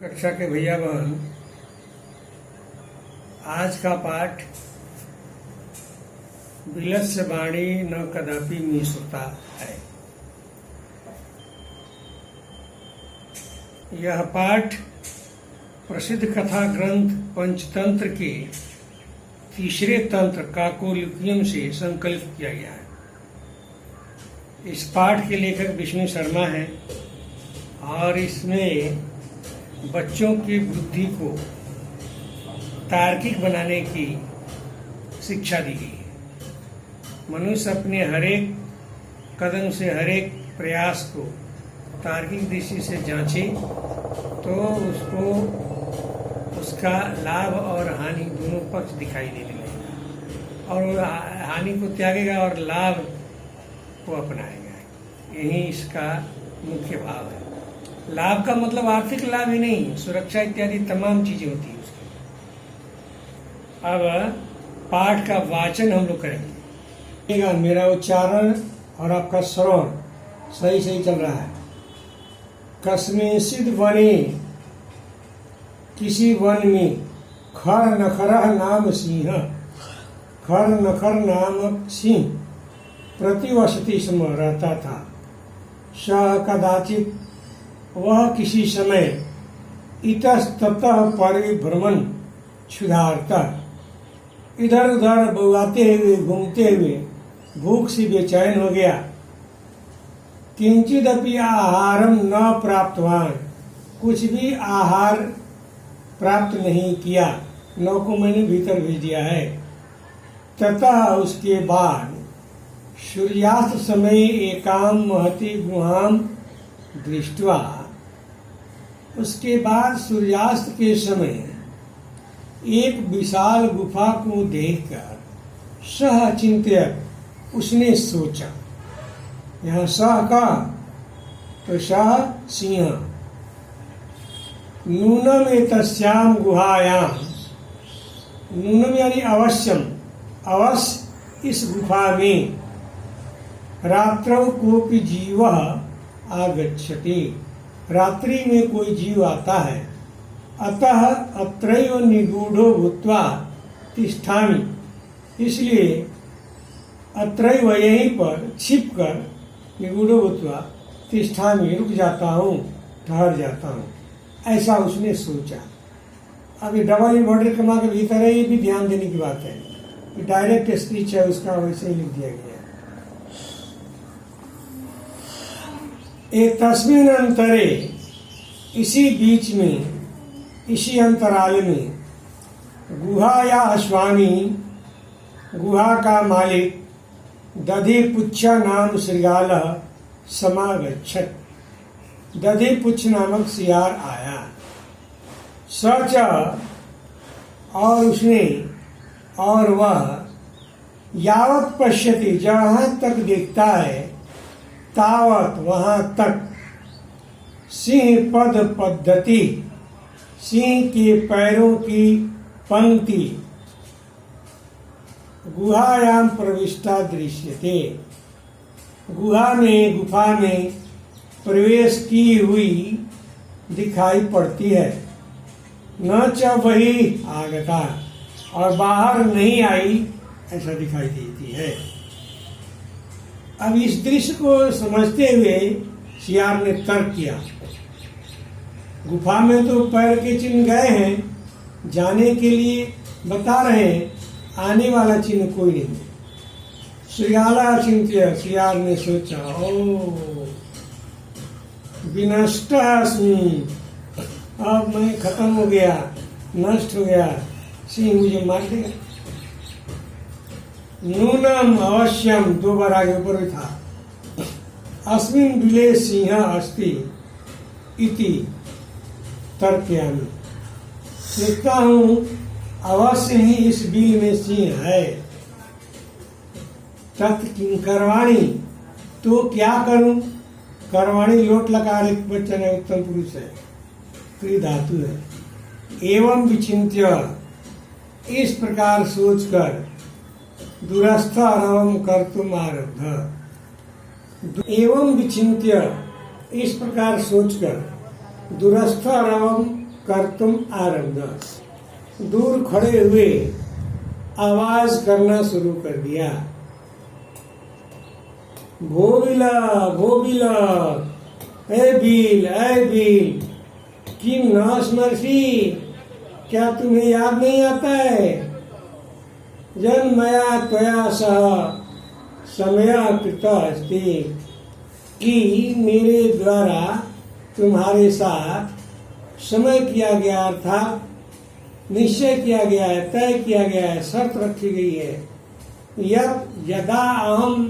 कक्षा के भैया बहन, आज का पाठ विलस्य वाणी न कदापि मिश्रता है। यह पाठ प्रसिद्ध कथा ग्रंथ पंचतंत्र के तीसरे तंत्र काकोलिकियम से संकलित किया गया है। इस पाठ के लेखक विष्णु शर्मा हैं और इसमें बच्चों की बुद्धि को तार्किक बनाने की शिक्षा दी गई है। मनुष्य अपने हरेक कदम से हरेक प्रयास को तार्किक दृष्टि से जांचे तो उसको उसका लाभ और हानि दोनों पक्ष दिखाई देने लगेगा और वो हानि को त्यागेगा और लाभ को अपनाएगा। यही इसका मुख्य भाव है। लाभ का मतलब आर्थिक लाभ ही नहीं, सुरक्षा इत्यादि तमाम चीजें होती है उसकी। अब पाठ का वाचन हम लोग करेंगे। मेरा उच्चारण और आपका श्रवण सही सही चल रहा है। कस्मिंश्चित् वने, किसी वन में, खर नखरः नाम सिंह, खर नखर नामक सिंह प्रतिवसति स्म रहता था। स कदाचित, वह किसी समय इतस्ततः परिभ्रमण क्षुधार्तः, इधर उधर बौआते हुए घूमते हुए भूख से बेचैन हो गया। किंचिदपि आहारम न प्राप्तवान, कुछ भी आहार प्राप्त नहीं किया। नौ को मैंने भीतर भेज दिया है। ततः उसके बाद सूर्यास्त समय एकाम महती गुहाम दृष्ट्वा, उसके बाद सूर्यास्त के समय एक विशाल गुफा को देखकर सह चिंत्य, उसने सोचा। यहाँ सह का तो सह सिंह। नूनम एतस्याम गुहायाम, नूनम यानी अवश्यम, अवश्य इस गुफा में रात्रौ कोपि जीवः आगच्छति, रात्रि में कोई जीव आता है। अतः अत्रैव निगूढ़ो भूत्वा तिष्ठामि, इसलिए अत्रैव यहीं पर छिप कर निगूढ़ो भूत्वा तिष्ठामि, रुक जाता हूँ, ठहर जाता हूँ। ऐसा उसने सोचा। अब ये डबल इन्वर्टेड कमा के भीतर है, ये भी ध्यान देने की बात है। ये डायरेक्ट स्पीच है उसका, वैसे ही लिख दिया गया है। एक तस्मिन अंतरे, इसी बीच में, इसी अंतराल में, गुहा या स्वामी, गुहा का मालिक दधिपुच्छ नाम श्रृगाल समागच्छत्, दधिपुच्छ नामक सियार आया। सच, और उसने, और वह, यावत पश्यति, जहाँ तक देखता है, तावत वहां तक, सिंह पद पद्धति, सिंह के पैरों की पंक्ति, गुहायाम प्रविष्टा दृश्यते, गुहा में, गुफा में प्रवेश की हुई दिखाई पड़ती है। न च वही आगता, और बाहर नहीं आई, ऐसा दिखाई देती है। अब इस दृश्य को समझते हुए सियार ने तर्क किया। गुफा में तो पैर के चिन्ह गए हैं, जाने के लिए बता रहे हैं, आने वाला चिन्ह कोई नहीं। श्रृगाला चिंत्य, सियार ने सोचा, ओ विनष्ट अस्मि, अब मैं खत्म हो गया, नष्ट हो गया, सिंह मुझे मार देगा। नूनम अवश्यम, दो बार आगे ऊपर भी था। अस्मिन बिले सिंह अस्ति इति तर्कयामि, देखता हूं अवश्य ही इस बिल में सिंह है। तत् किं करवाणी, तो क्या करूं। करवाणी लोट लकार एक वचन है, उत्तम पुरुष है, क्रिय धातु है। एवं विचिंत्य, इस प्रकार सोचकर, दूरस्थ अरवम कर्तुम आरब्ध, एवं विचिंत्य, इस प्रकार सोचकर, दूरस्थ अरवम कर्तुम आरब्ध, दूर खड़े हुए आवाज करना शुरू कर दिया। भोबिला भोबिला, ऐ बिल किम न स्मरसी, क्या तुम्हें याद नहीं आता है? जन्मया त्वया सह समया कृता अस्ति, कि मेरे द्वारा तुम्हारे साथ समय किया गया, अर्थात निश्चय किया गया है, तय किया गया है, शर्त रखी गई है। यदा अहम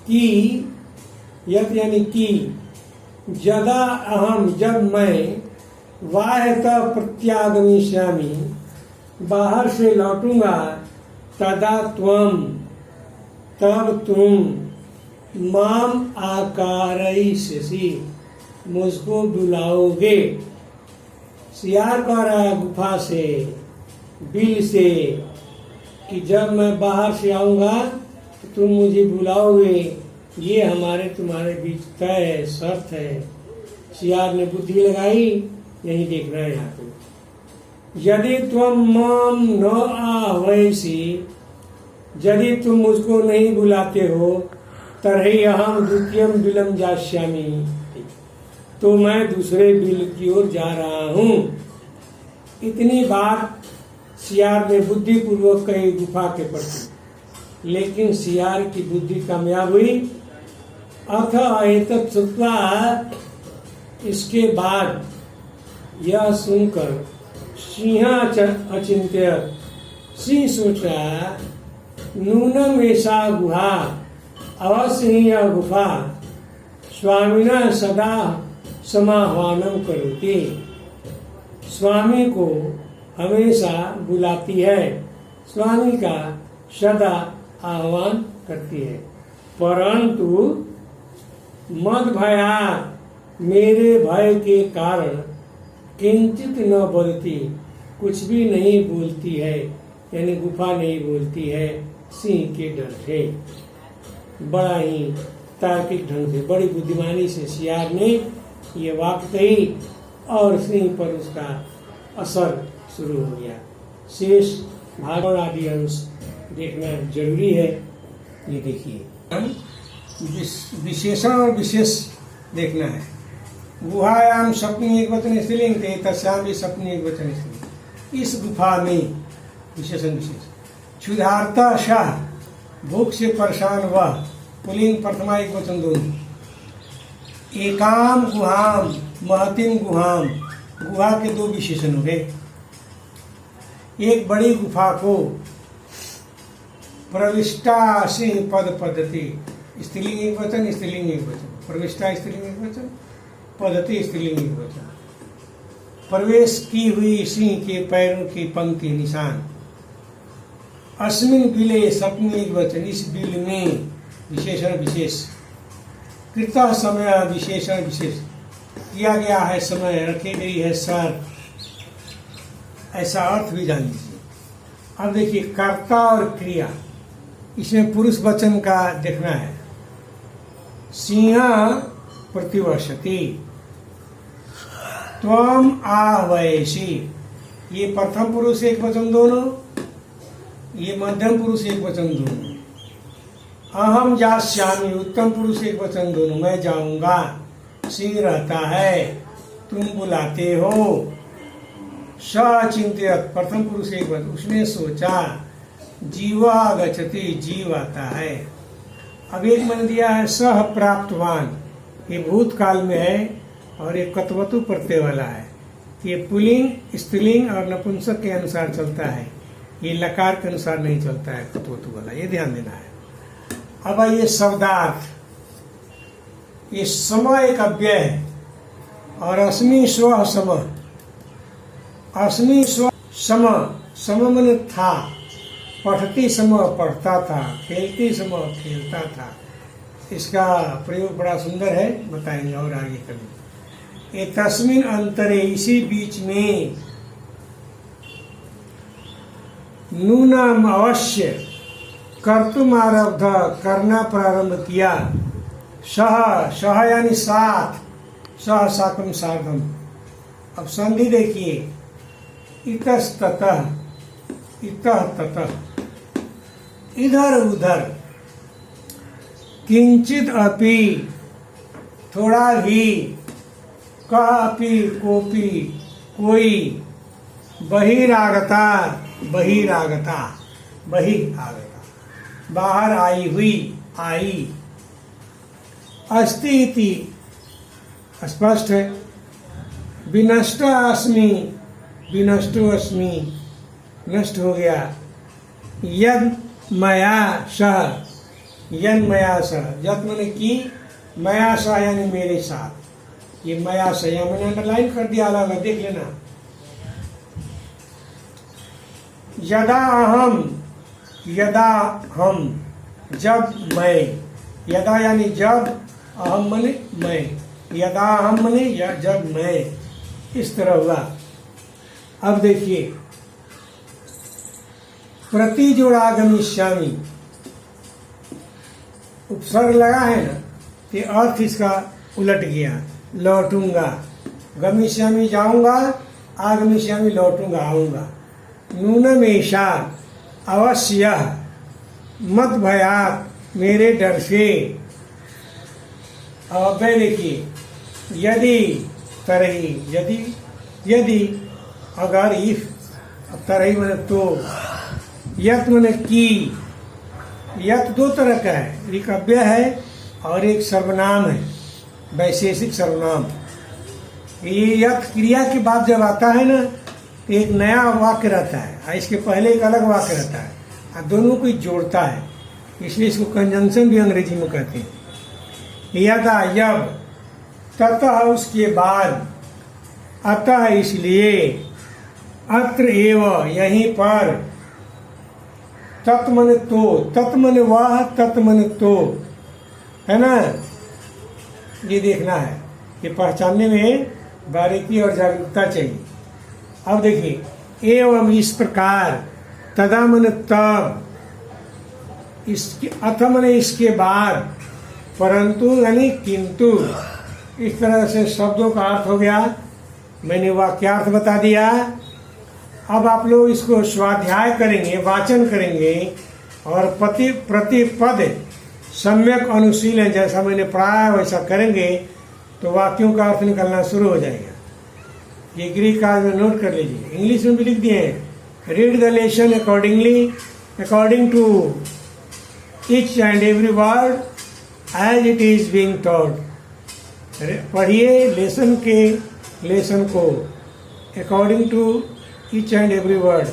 की, यत यानी कि, यदा अहम जब मैं, बाह्यतः प्रत्यागमिष्यामि बाहर से लौटूंगा, तदा त्वम तब तुम माम आकारयिष्यसि मुझको बुलाओगे। सियार कह रहा है गुफा से, बिल से, कि जब मैं बाहर से आऊंगा तो तुम मुझे बुलाओगे। ये हमारे तुम्हारे बीच तय है, शर्त है। सियार ने बुद्धि लगाई, यही देख रहे हैं यहाँ पे। यदि तुम माम न आह्वयसि, यदि तुम मुझको नहीं बुलाते हो, तरहि अहम द्वितीयम बिलम जास्यामि, तो मैं दूसरे बिल की ओर जा रहा हूँ। इतनी बात सियार ने बुद्धि पूर्वक कही गुफा के प्रति, लेकिन सियार की बुद्धि कामयाब हुई। अथ एतत् श्रुत्वा, इसके बाद यह सुनकर सिंह अचिंत्यत, सिंह सोचा नूनम ऐसा गुहा, अवश्य ही यह गुफा स्वामिना सदा समाह्वानम करोति, स्वामी को हमेशा बुलाती है, स्वामी का सदा आह्वान करती है। परंतु मद भयात्, मेरे भय के कारण, किंचित न बोलती, कुछ भी नहीं बोलती है, यानी गुफा नहीं बोलती है, सिंह के डर से। बड़ा ही तार्किक ढंग से, बड़ी बुद्धिमानी से सियार ने ये वाक्य कही और सिंह पर उसका असर शुरू हो गया। शेष भागवत आदि अंश देखना जरूरी है। ये देखिए, विशेषण और विशेष देखना है। गुहायाम सप्तमी एक वचन स्त्रीलिंग थे, तस्याम भी सप्तमी एक वचन स्त्रीलिंग। इस गुफा में विशेषण विशेष, क्षुधार्ता शाह, भूख से परेशान वह, पुलिंग प्रथमा एक वचन दोनों। एकाम गुहाम महतिम गुहाम, गुहा के दो विशेषण हो गए। एक बड़ी गुफा को प्रविष्टा से पद पद्धति, स्त्रीलिंग एक वचन, स्त्रीलिंग एक वचन, प्रविष्टा स्त्रीलिंग एक वचन, पद्धति स्त्रीलिंग एक वचन। प्रवेश की हुई सिंह के पैरों की पंक्ति निशान। अस्मिन बिले सप्तमी एक वचन, इस बिल में विशेषण विशेष। कृता समय विशेषण विशेष, किया गया है समय, रखी गई है शर्त, ऐसा अर्थ भी जान लीजिए। अब देखिए कर्ता और क्रिया, इसमें पुरुष वचन का देखना है। सिंह प्रतिवर्षति, त्वम आह्वयसि, ये प्रथम पुरुष एक वचन दोनों, ये मध्यम पुरुष एक वचन दोनों। अहम जास्यामि, उत्तम पुरुष एक वचन दोनों, मैं जाऊंगा। सिंह रहता है, तुम बुलाते हो। सचिंत्यत, प्रथम पुरुष एक वचन, उसने सोचा। जीवा गच्छति, जीव आता है। अब एक मन दिया है सह प्राप्तवान, ये भूतकाल में है और ये कतवतु प्रत्यय वाला है। ये पुलिंग, स्त्रीलिंग और नपुंसक के अनुसार चलता है, ये लकार के अनुसार नहीं चलता है कतवतु वाला, ये ध्यान देना है। अब ये शब्दार्थ, ये समय एक अव्यय है और अस्मि स्व सम, अस्मि स्व सम, सम मन था, पढ़ती समय पढ़ता था, खेलती समय खेलता था। इसका प्रयोग बड़ा सुंदर है, बताएंगे और आगे कभी। ये तस्मिन अंतरे, इसी बीच में, नूनम अवश्य, कर्तुम आरब्ध, करना प्रारंभ किया। सह, सह यानी साथ, सह साकम साधम, अब संधि देखिए, इतस्ततः, इतः ततः, इधर उधर, किंचित अपि, थोड़ा भी, कः अपि कोपि, कोई, बहिरागता, बहिरागता, बहिरागता, बाहर आई हुई, आई, अस्ति इति, स्पष्ट है, विनष्ट अस्मि, विनष्टो अस्मि, नष्ट हो गया, यद मया सह, यन मया सह, यत मैंने की, मया सह यानी मेरे साथ, ये मया सह या मैंने अंडरलाइन कर दिया अलग है, देख लेना। यदा अहम, यदा हम, जब मैं, यदा यानी जब, अहम मने मैं, यदा अहम मने या जब मैं, इस तरह हुआ। अब देखिए, प्रति जोड़ा गमिष्यामि, उपसर्ग लगा है ना, ये अर्थ इसका उलट गया, लौटूंगा, गमिष्यामि जाऊंगा, आगमिष्यामि लौटूंगा, आऊंगा, नूनमेषा अवश्य, मत भयात, मेरे डर से। अब देखिए, यदि तरही, यदि, यदि, अगर, इफ, तरही मैंने तो, यत मैंने की, यत दो तरह का है, एक अव्यय है और एक सर्वनाम है, वैशेषिक सर्वनाम। ये यत क्रिया के बाद जब आता है ना, तो एक नया वाक्य रहता है और इसके पहले एक अलग वाक्य रहता है और दोनों को जोड़ता है, इसलिए इसको कंजंक्शन भी अंग्रेजी में कहते हैं। यदा, यब, ततः उसके बाद, अतः इसलिए, अत्र एव यहीं पर, तत् मने तो, तत् मने वह, तत् मने तो, है ना, ये देखना है, ये पहचानने में बारीकी और जागरूकता चाहिए। अब देखिए, एवं इस प्रकार, तदा मने तब, इसके, अथ मने इसके बाद, परंतु यानी किंतु, इस तरह से शब्दों का अर्थ हो गया। मैंने वाक्यार्थ बता दिया। अब आप लोग इसको स्वाध्याय करेंगे, वाचन करेंगे और प्रति पद सम्यक अनुशीलन, जैसा मैंने पढ़ाया वैसा करेंगे तो वाक्यों का अर्थ निकलना शुरू हो जाएगा। ये ग्रीक काल में नोट कर लीजिए, इंग्लिश में भी लिख दिए हैं। Read the lesson accordingly, according to each and every word as it is being taught. पढ़िए लेसन को according to each and every word,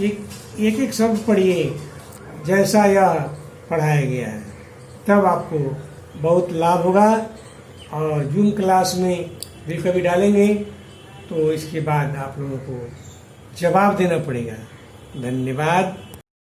एक एक शब्द पढ़िए जैसा यह पढ़ाया गया है, तब आपको बहुत लाभ होगा। और जूम क्लास में भी कभी डालेंगे तो इसके बाद आप लोगों को जवाब देना पड़ेगा। धन्यवाद।